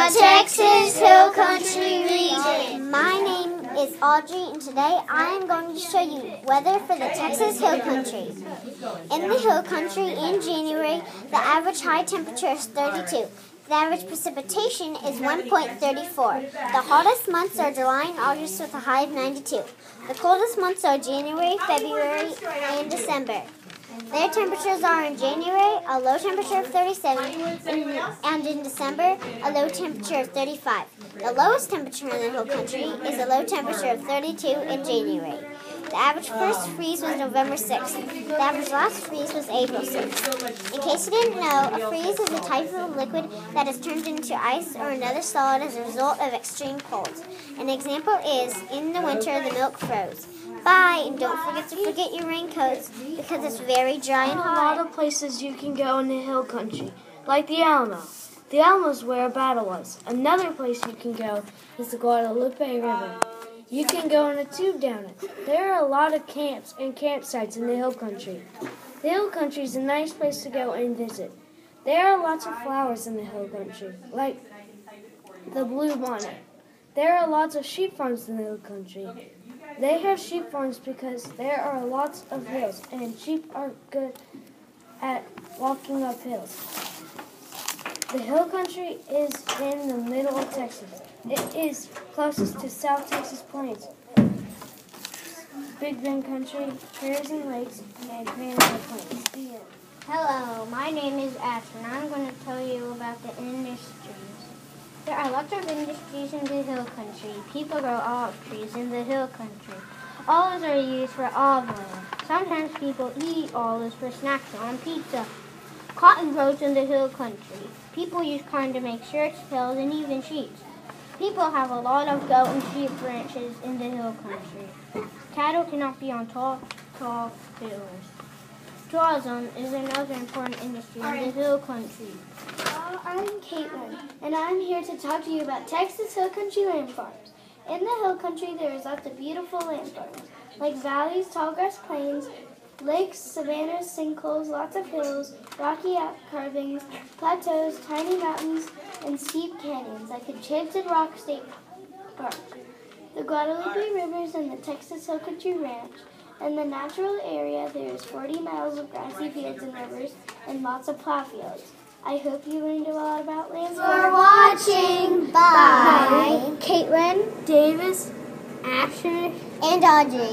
the Texas Hill Country region. My name is Audrey, and today I am going to show you weather for the Texas Hill Country. In the Hill Country in January, the average high temperature is 32. The average precipitation is 1.34. The hottest months are July and August with a high of 92. The coldest months are January, February, and December. Their temperatures are in January a low temperature of 37 and in December a low temperature of 35. The lowest temperature in the Hill Country is a low temperature of 32 in January. The average first freeze was November 6th. The average last freeze was April 6th. In case you didn't know, a freeze is a type of liquid that is turned into ice or another solid as a result of extreme cold. An example is, in the winter, the milk froze. Bye, and don't forget to forget your raincoats because it's very dry and hot. A lot of places you can go in the Hill Country, like the Alamo. The Alamo is where a battle was. Another place you can go is the Guadalupe River. You can go in a tube down it. There are a lot of camps and campsites in the Hill Country. The Hill Country is a nice place to go and visit. There are lots of flowers in the Hill Country, like the blue bonnet. There are lots of sheep farms in the Hill Country. They have sheep farms because there are lots of hills, and sheep are good at walking up hills. The Hill Country is in the middle of Texas. It is closest to South Texas Plains, Big Bend Country, Prairies and Lakes, and Panhandle Plains. Hello, my name is Ashton. I'm going to tell you about the industries. There are lots of industries in the Hill Country. People grow olive trees in the Hill Country. Olives are used for olive oil. Sometimes people eat olives for snacks on pizza. Cotton grows in the Hill Country. People use cotton to make shirts, pillows, and even sheets. People have a lot of goat and sheep ranches in the Hill Country. Cattle cannot be on tall pillars. Tourism is another important industry in the Hill Country. I'm Caitlin, and I'm here to talk to you about Texas Hill Country land farms. In the Hill Country, there is lots of beautiful land farms, like valleys, tallgrass plains, lakes, savannas, sinkholes, lots of hills, rocky outcroppings, plateaus, tiny mountains, and steep canyons, like the Enchanted Rock State Park. The Guadalupe River is in the Texas Hill Country Ranch. In the natural area, there is 40 miles of grassy fields and rivers and lots of plow fields. I hope you learned a lot about land For watching. Bye. Caitlin, Davis, Asher, and Audrey.